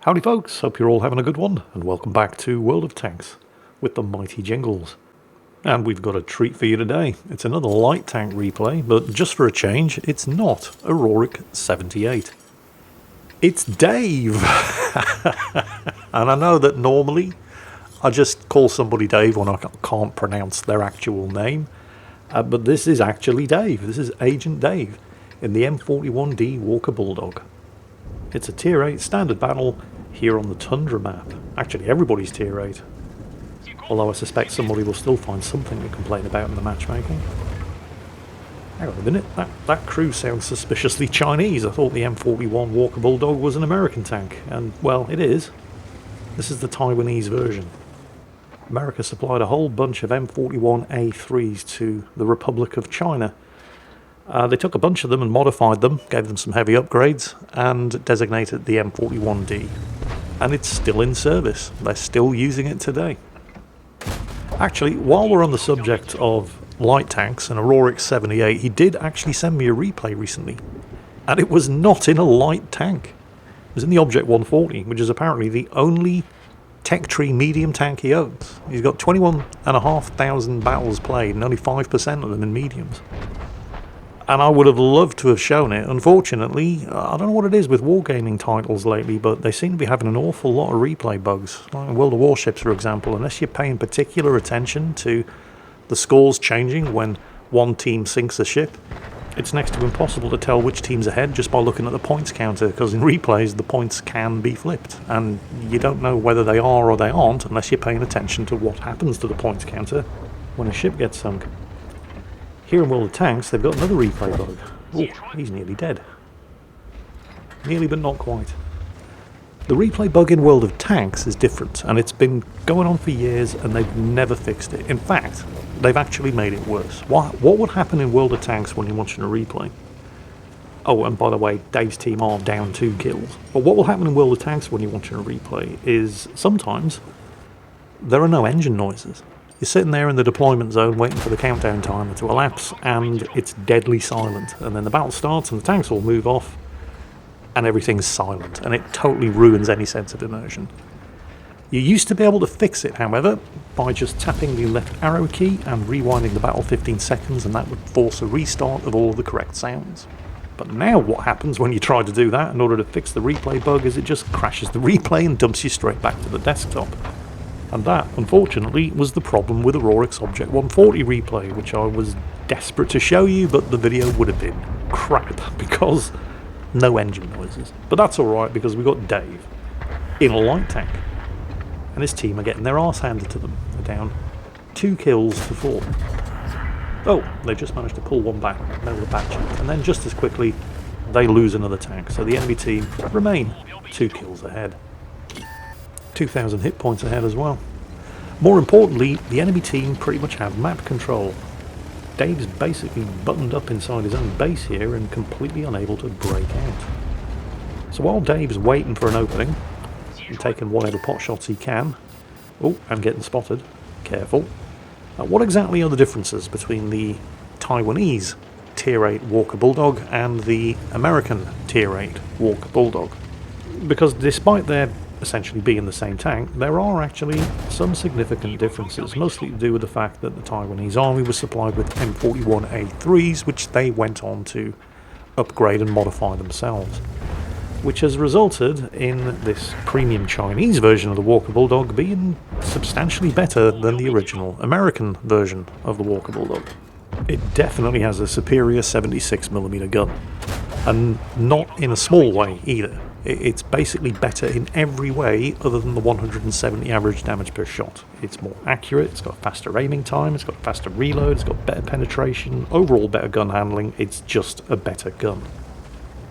Howdy folks, hope you're all having a good one, and welcome back to World of Tanks with the mighty Jingles. And we've got a treat for you today. It's another light tank replay, but just for a change, it's not a Rorik 78. It's Dave! And I know that normally I just call somebody Dave when I can't pronounce their actual name, but this is actually Dave. This is Agent Dave in the M41D Walker Bulldog. It's a Tier 8 standard battle here on the Tundra map. Actually, everybody's Tier 8. Although I suspect somebody will still find something to complain about in the matchmaking. Hang on a minute, that crew sounds suspiciously Chinese. I thought the M41 Walker Bulldog was an American tank, and, well, it is. This is the Taiwanese version. America supplied a whole bunch of M41A3s to the Republic of China. They took a bunch of them and modified them, gave them some heavy upgrades, and designated the M41D. And it's still in service. They're still using it today. Actually, while we're on the subject of light tanks and a Rorik 78, he did actually send me a replay recently. And it was not in a light tank. It was in the Object 140, which is apparently the only tech tree medium tank he owns. He's got 21,500 battles played and only 5% of them in mediums. And I would have loved to have shown it. Unfortunately, I don't know what it is with wargaming titles lately, but they seem to be having an awful lot of replay bugs. Like in World of Warships, for example, unless you're paying particular attention to the scores changing when one team sinks a ship, it's next to impossible to tell which team's ahead just by looking at the points counter, because in replays the points can be flipped, and you don't know whether they are or they aren't unless you're paying attention to what happens to the points counter when a ship gets sunk. Here in World of Tanks, they've got another replay bug. Oh, he's nearly dead. Nearly, but not quite. The replay bug in World of Tanks is different, and it's been going on for years, and they've never fixed it. In fact, they've actually made it worse. What would happen in World of Tanks when you're watching a replay? Oh, and by the way, Dave's team are down 2 kills. But what will happen in World of Tanks when you're watching a replay is sometimes there are no engine noises. You're sitting there in the deployment zone waiting for the countdown timer to elapse, and it's deadly silent. And then the battle starts and the tanks all move off and everything's silent, and it totally ruins any sense of immersion. You used to be able to fix it, however, by just tapping the left arrow key and rewinding the battle 15 seconds, and that would force a restart of all the correct sounds. But now what happens when you try to do that in order to fix the replay bug is it just crashes the replay and dumps you straight back to the desktop. And that, unfortunately, was the problem with the Rorik's Object 140 replay, which I was desperate to show you, but the video would have been crap because no engine noises. But that's alright, because we've got Dave in a light tank, and his team are getting their arse handed to them. They're down 2 kills to 4. Oh, they just managed to pull one back, nail the back check, and then just as quickly they lose another tank, so the enemy team remain 2 kills ahead. 2,000 hit points ahead as well. More importantly, the enemy team pretty much have map control. Dave's basically buttoned up inside his own base here and completely unable to break out. So while Dave's waiting for an opening and taking whatever pot shots he can... Oh, I'm getting spotted. Careful. What exactly are the differences between the Taiwanese Tier 8 Walker Bulldog and the American Tier 8 Walker Bulldog? Because despite their essentially being the same tank, there are actually some significant differences, mostly to do with the fact that the Taiwanese army was supplied with M41A3s, which they went on to upgrade and modify themselves, which has resulted in this premium Chinese version of the Walker Bulldog being substantially better than the original American version of the Walker Bulldog. It definitely has a superior 76mm gun, and not in a small way either. It's basically better in every way other than the 170 average damage per shot. It's more accurate, it's got faster aiming time, it's got faster reload, it's got better penetration, overall better gun handling. It's just a better gun.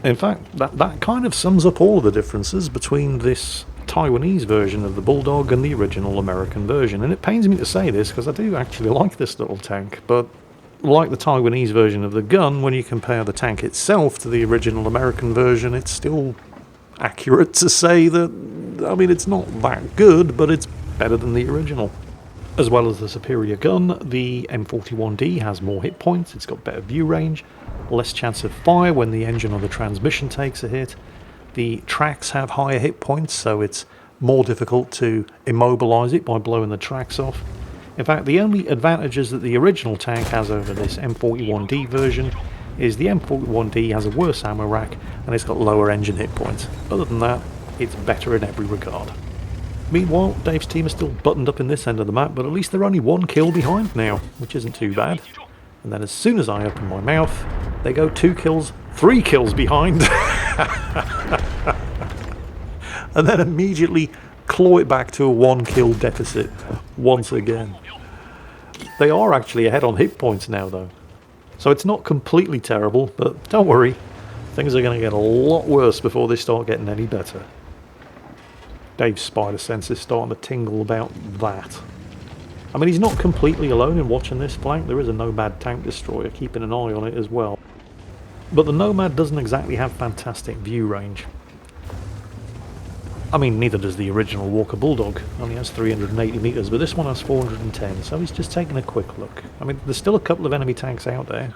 In fact, that kind of sums up all of the differences between this Taiwanese version of the Bulldog and the original American version. And it pains me to say this because I do actually like this little tank, but like the Taiwanese version of the gun, when you compare the tank itself to the original American version, it's still accurate to say that, I mean, it's not that good, but it's better than the original. As well as the superior gun, the M41D has more hit points, it's got better view range, less chance of fire when the engine or the transmission takes a hit, The tracks have higher hit points, so it's more difficult to immobilise it by blowing the tracks off. In fact, the only advantages that the original tank has over this M41D version is the M41D has a worse ammo rack and it's got lower engine hit points. Other than that, it's better in every regard. Meanwhile, Dave's team is still buttoned up in this end of the map, but at least they're only 1 kill behind now, which isn't too bad. And then as soon as I open my mouth, they go 2 kills, 3 kills behind. And then immediately claw it back to a 1 kill deficit once again. They are actually ahead on hit points now though. So it's not completely terrible, but don't worry, things are going to get a lot worse before they start getting any better. Dave's spider sense is starting to tingle about that. I mean, he's not completely alone in watching this flank. There is a Nomad tank destroyer keeping an eye on it as well. But the Nomad doesn't exactly have fantastic view range. I mean, neither does the original Walker Bulldog. Only has 380 metres, but this one has 410, so he's just taking a quick look. I mean, there's still a couple of enemy tanks out there.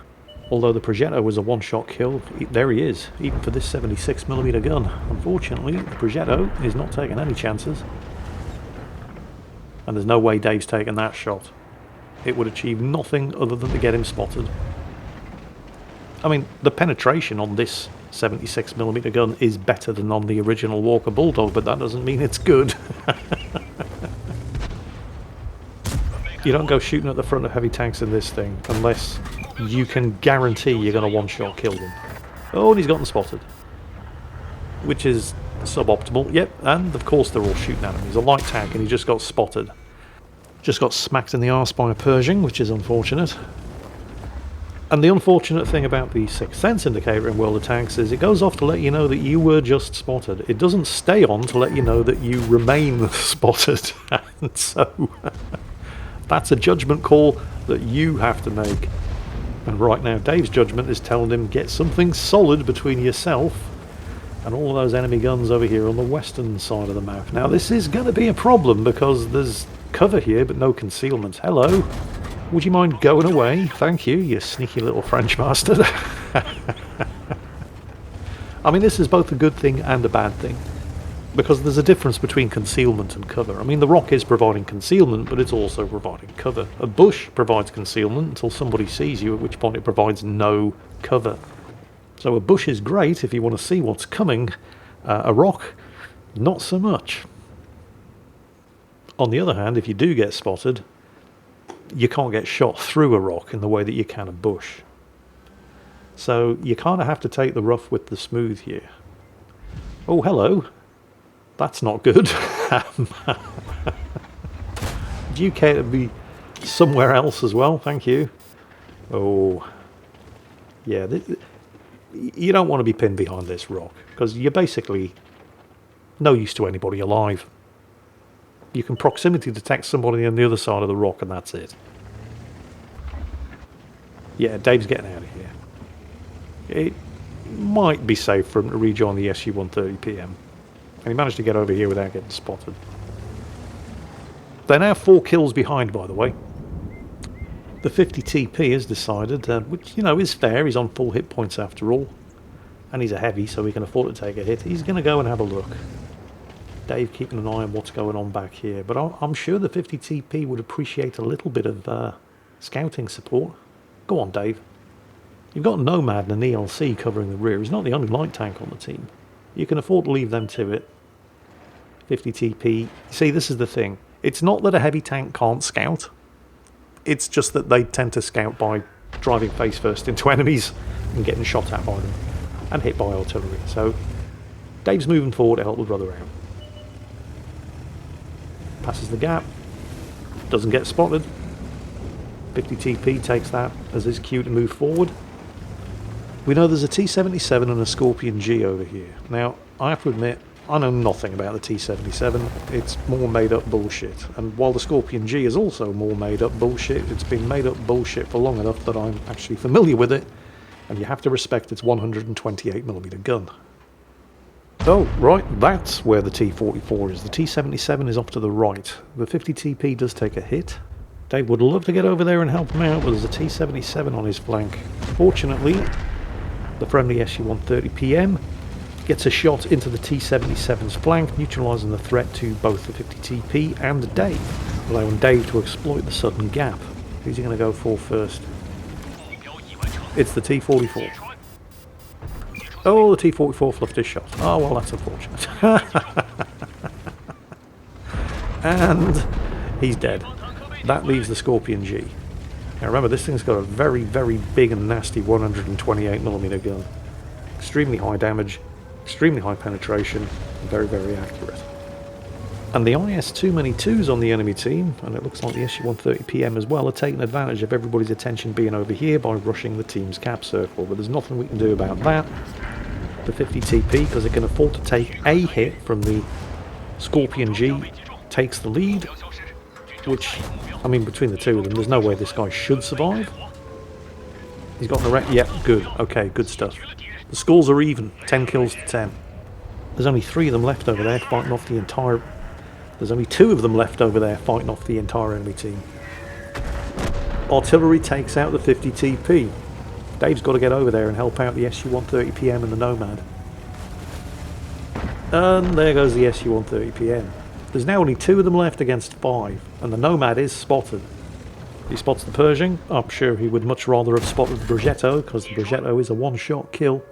Although the Progetto was a one-shot kill, there he is, even for this 76mm gun. Unfortunately, the Progetto is not taking any chances. And there's no way Dave's taken that shot. It would achieve nothing other than to get him spotted. I mean, the penetration on this 76mm gun is better than on the original Walker Bulldog, but that doesn't mean it's good. You don't go shooting at the front of heavy tanks in this thing unless you can guarantee you're going to one-shot kill them. Oh, and he's gotten spotted. Which is suboptimal. Yep, and of course they're all shooting at him. He's a light tank and he just got spotted. Just got smacked in the arse by a Pershing, which is unfortunate. And the unfortunate thing about the Sixth Sense indicator in World of Tanks is it goes off to let you know that you were just spotted. It doesn't stay on to let you know that you remain spotted. And so that's a judgment call that you have to make. And right now Dave's judgment is telling him get something solid between yourself and all of those enemy guns over here on the western side of the map. Now this is going to be a problem because there's cover here but no concealment. Hello. Would you mind going away? Thank you, you sneaky little French bastard. I mean, this is both a good thing and a bad thing. Because there's a difference between concealment and cover. I mean, the rock is providing concealment, but it's also providing cover. A bush provides concealment until somebody sees you, at which point it provides no cover. So a bush is great if you want to see what's coming. A rock, not so much. On the other hand, if you do get spotted, you can't get shot through a rock in the way that you can a bush. So you kind of have to take the rough with the smooth here. Oh, hello. That's not good. Do you care to be somewhere else as well? Thank you. Oh, yeah. You don't want to be pinned behind this rock because you're basically no use to anybody alive. You can proximity detect somebody on the other side of the rock and that's it. Yeah, Dave's getting out of here. It might be safe for him to rejoin the SU-130PM. And he managed to get over here without getting spotted. They're now 4 kills behind, by the way. The 50 TP has decided, which, you know, is fair. He's on full hit points after all. And he's a heavy, so he can afford to take a hit. He's going to go and have a look. Dave keeping an eye on what's going on back here. But I'm sure the 50 TP would appreciate a little bit of scouting support. Go on, Dave. You've got Nomad and an ELC covering the rear. He's not the only light tank on the team. You can afford to leave them to it. 50 TP. See, this is the thing. It's not that a heavy tank can't scout. It's just that they tend to scout by driving face first into enemies and getting shot at by them and hit by artillery. So Dave's moving forward to help the brother out. Passes the gap. Doesn't get spotted. 50 TP takes that as his cue to move forward. We know there's a T-77 and a Scorpion G over here. Now, I have to admit, I know nothing about the T-77. It's more made up bullshit. And while the Scorpion G is also more made up bullshit, it's been made up bullshit for long enough that I'm actually familiar with it. And you have to respect its 128mm gun. Oh, right, that's where the T-44 is. The T-77 is off to the right. The 50 TP does take a hit. Dave would love to get over there and help him out, but there's a T-77 on his flank. Fortunately, the friendly SU-130PM gets a shot into the T-77's flank, neutralising the threat to both the 50 TP and Dave, allowing Dave to exploit the sudden gap. Who's he going to go for first? It's the T-44. Oh, the T-44 fluffed his shot. Oh, well, that's unfortunate. And he's dead. That leaves the Scorpion G. Now remember, this thing's got a very, very big and nasty 128mm gun. Extremely high damage, extremely high penetration, and very, very accurate. And the IS-2 on the enemy team, and it looks like the SU-130PM as well, are taking advantage of everybody's attention being over here by rushing the team's cap circle. But there's nothing we can do about that. The 50 TP, because it can afford to take a hit from the Scorpion G, takes the lead, which, I mean, between the two of them, there's no way this guy should survive. He's got an erect. Yep, good. Okay, good stuff. The scores are even, 10 kills to 10. There's only 3 of them left over there fighting off the entire... There's only 2 of them left over there fighting off the entire enemy team. Artillery takes out the 50 TP. Dave's got to get over there and help out the SU-130PM and the Nomad. And there goes the SU-130PM. There's now only 2 of them left against 5, and the Nomad is spotted. He spots the Pershing. I'm sure he would much rather have spotted the Progetto, because the Progetto is a one-shot kill.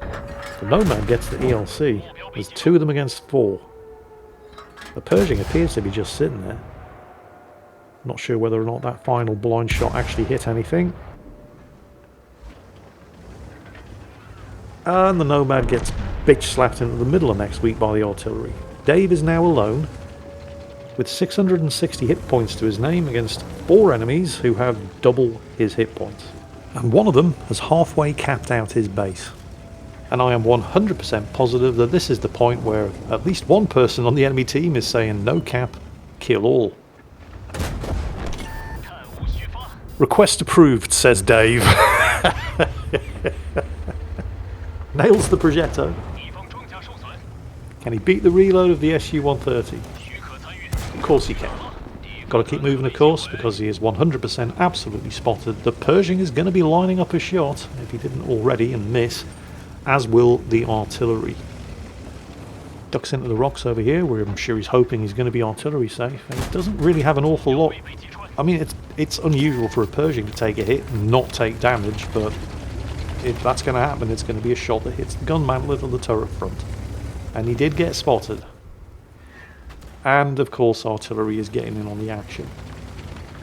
The Nomad gets the ELC. There's 2 of them against 4. The Pershing appears to be just sitting there. Not sure whether or not that final blind shot actually hit anything. And the Nomad gets bitch slapped into the middle of next week by the artillery. Dave is now alone, with 660 hit points to his name against 4 enemies who have double his hit points. And one of them has halfway capped out his base. And I am 100% positive that this is the point where at least one person on the enemy team is saying no cap, kill all. Request approved, says Dave. Nails the Progetto. Can he beat the reload of the SU-130? Of course he can. Got to keep moving, of course, because he is 100% absolutely spotted. The Pershing is going to be lining up a shot, if he didn't already, and miss, as will the artillery. Ducks into the rocks over here, where I'm sure he's hoping he's going to be artillery safe, and he doesn't really have an awful lot. I mean, it's unusual for a Pershing to take a hit and not take damage, but if that's going to happen, it's going to be a shot that hits the gun mantlet of the turret front. And he did get spotted. And of course artillery is getting in on the action.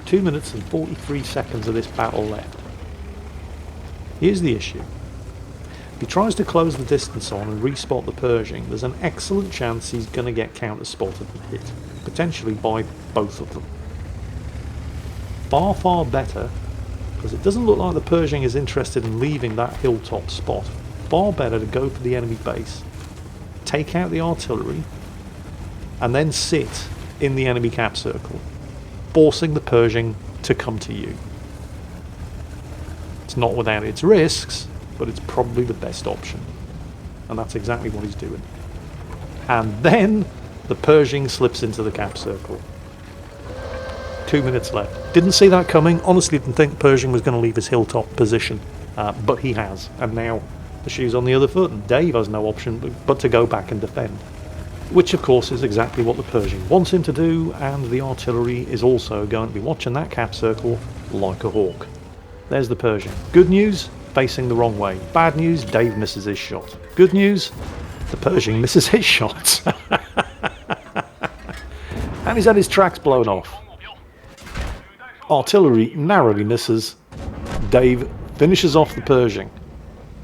2 minutes and 43 seconds of this battle left. Here's the issue. If he tries to close the distance on and respot the Pershing, there's an excellent chance he's going to get counter-spotted and hit. Potentially by both of them. Far, far better, because it doesn't look like the Pershing is interested in leaving that hilltop spot. Far better to go for the enemy base, take out the artillery, and then sit in the enemy cap circle, forcing the Pershing to come to you. It's not without its risks, but it's probably the best option. And that's exactly what he's doing. And then the Pershing slips into the cap circle. 2 minutes left. Didn't see that coming. Honestly didn't think Pershing was going to leave his hilltop position. But he has. And now the shoe's on the other foot, and Dave has no option but to go back and defend. Which of course is exactly what the Pershing wants him to do, and the artillery is also going to be watching that cap circle like a hawk. There's the Pershing. Good news, facing the wrong way. Bad news, Dave misses his shot. Good news, the Pershing misses his shot. And he's had his tracks blown off. Artillery narrowly misses. Dave finishes off the Pershing.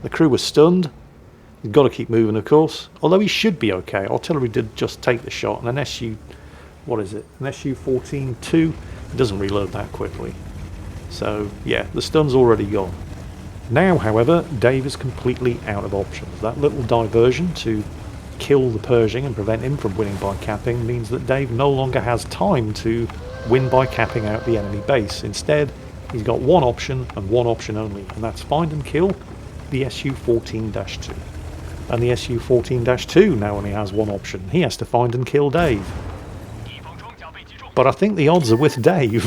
The crew was stunned. He's got to keep moving, of course. Although he should be okay. Artillery did just take the shot, and an SU... what is it? An SU-14-2? It doesn't reload that quickly. So, yeah, the stun's already gone. Now, however, Dave is completely out of options. That little diversion to kill the Pershing and prevent him from winning by capping means that Dave no longer has time to win by capping out the enemy base. Instead, he's got one option and one option only, and that's find and kill the SU-14-2. And the SU-14-2 now only has one option. He has to find and kill Dave. But I think the odds are with Dave.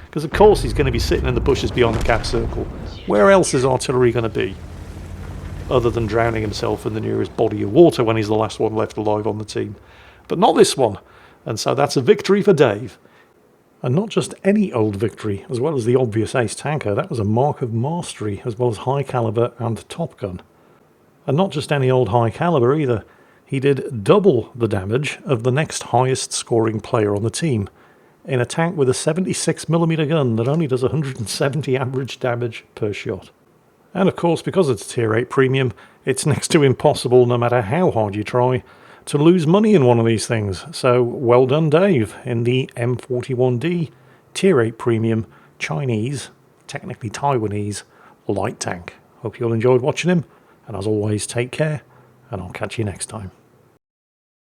Because of course he's going to be sitting in the bushes beyond the cap circle. Where else is artillery going to be? other than drowning himself in the nearest body of water when he's the last one left alive on the team. But not this one, and so that's a victory for Dave. And not just any old victory, as well as the obvious ace tanker, that was a mark of mastery, as well as high caliber and top gun. And not just any old high caliber either, he did double the damage of the next highest scoring player on the team, in a tank with a 76mm gun that only does 170 average damage per shot. And of course, because it's Tier 8 Premium, it's next to impossible, no matter how hard you try, to lose money in one of these things. So well done, Dave, in the M41D Tier 8 Premium Chinese, technically Taiwanese, light tank. Hope you all enjoyed watching him, and as always, take care, and I'll catch you next time.